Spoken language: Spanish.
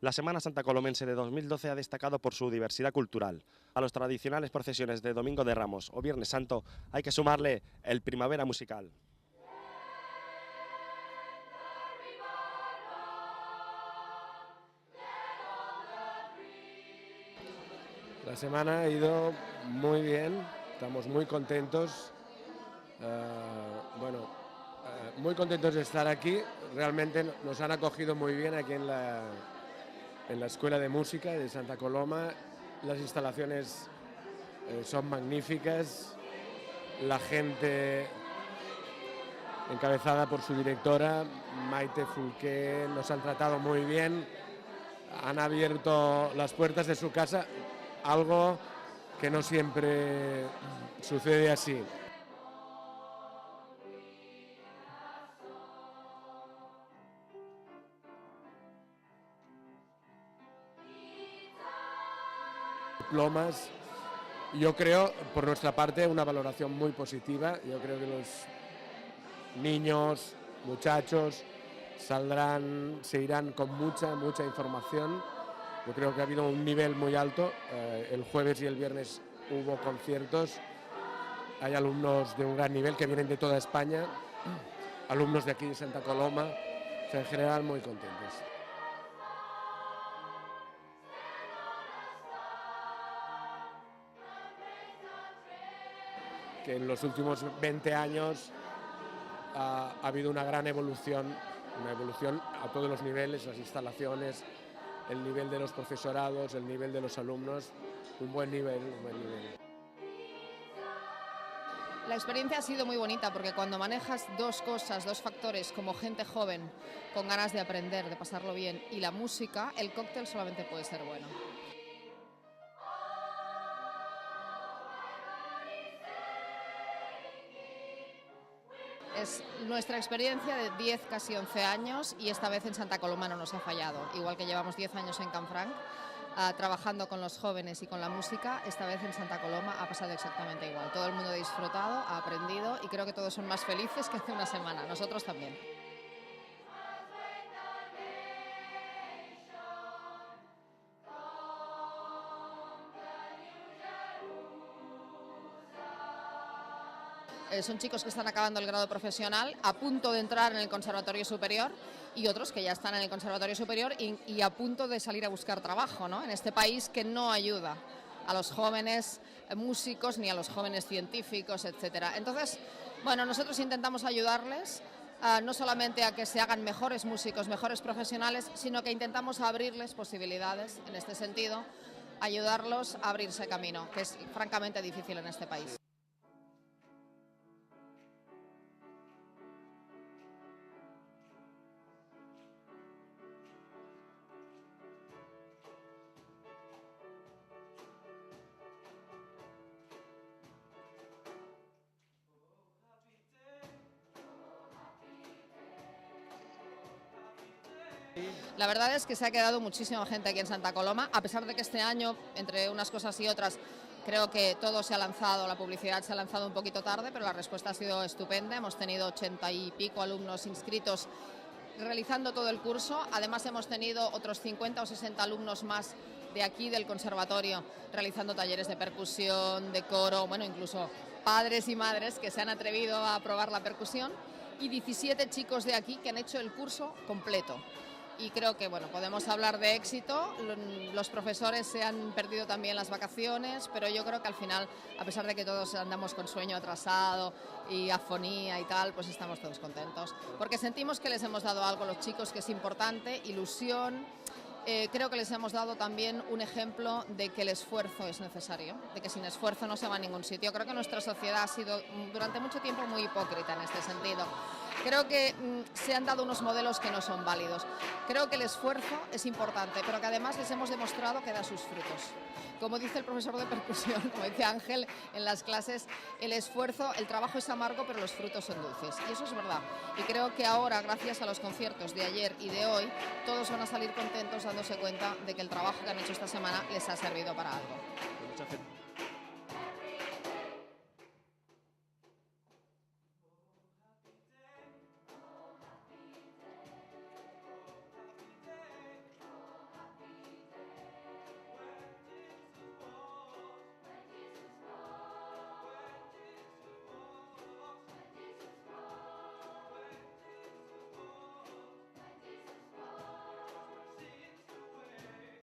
La Semana Santa Colomense de 2012 ha destacado por su diversidad cultural. A los tradicionales procesiones de Domingo de Ramos o Viernes Santo hay que sumarle el Primavera Musical. La semana ha ido muy bien, estamos muy contentos, muy contentos de estar aquí. Realmente nos han acogido muy bien aquí en la Escuela de Música de Santa Coloma. Las instalaciones son magníficas, la gente encabezada por su directora, Maite Fulqué, nos han tratado muy bien, han abierto las puertas de su casa, algo que no siempre sucede así. Diplomas, yo creo, por nuestra parte, una valoración muy positiva. Yo creo que los niños, muchachos, se irán con mucha información. Yo creo que ha habido un nivel muy alto. El jueves y el viernes hubo conciertos. Hay alumnos de un gran nivel que vienen de toda España, alumnos de aquí de Santa Coloma, o sea, en general muy contentos. Que en los últimos 20 años ha habido una gran evolución a todos los niveles, las instalaciones, el nivel de los profesorados, el nivel de los alumnos, un buen nivel. La experiencia ha sido muy bonita porque cuando manejas dos factores como gente joven con ganas de aprender, de pasarlo bien, y la música, el cóctel solamente puede ser bueno. Es nuestra experiencia de 10, casi 11 años y esta vez en Santa Coloma no nos ha fallado. Igual que llevamos 10 años en Canfranc trabajando con los jóvenes y con la música, esta vez en Santa Coloma ha pasado exactamente igual. Todo el mundo ha disfrutado, ha aprendido y creo que todos son más felices que hace una semana. Nosotros también. Son chicos que están acabando el grado profesional, a punto de entrar en el Conservatorio Superior y otros que ya están en el Conservatorio Superior y a punto de salir a buscar trabajo, ¿no? En este país que no ayuda a los jóvenes músicos ni a los jóvenes científicos, etcétera. Entonces, bueno, nosotros intentamos ayudarles no solamente a que se hagan mejores músicos, mejores profesionales, sino que intentamos abrirles posibilidades en este sentido, ayudarlos a abrirse camino, que es francamente difícil en este país. La verdad es que se ha quedado muchísima gente aquí en Santa Coloma, a pesar de que este año, entre unas cosas y otras, creo que todo se ha lanzado, la publicidad se ha lanzado un poquito tarde, pero la respuesta ha sido estupenda. Hemos tenido 80 y pico alumnos inscritos realizando todo el curso. Además hemos tenido otros 50 o 60 alumnos más de aquí del conservatorio realizando talleres de percusión, de coro, bueno, incluso padres y madres que se han atrevido a probar la percusión y 17 chicos de aquí que han hecho el curso completo. Y creo que bueno, podemos hablar de éxito. Los profesores se han perdido también las vacaciones, pero yo creo que al final, a pesar de que todos andamos con sueño atrasado y afonía y tal, pues estamos todos contentos, porque sentimos que les hemos dado algo a los chicos que es importante, ilusión. Creo que les hemos dado también un ejemplo de que el esfuerzo es necesario, de que sin esfuerzo no se va a ningún sitio. Creo que nuestra sociedad ha sido durante mucho tiempo muy hipócrita en este sentido. Creo que se han dado unos modelos que no son válidos. Creo que el esfuerzo es importante, pero que además les hemos demostrado que da sus frutos. Como dice el profesor de percusión, como dice Ángel en las clases, el esfuerzo, el trabajo es amargo, pero los frutos son dulces. Y eso es verdad. Y creo que ahora, gracias a los conciertos de ayer y de hoy, todos van a salir contentos dándose cuenta de que el trabajo que han hecho esta semana les ha servido para algo.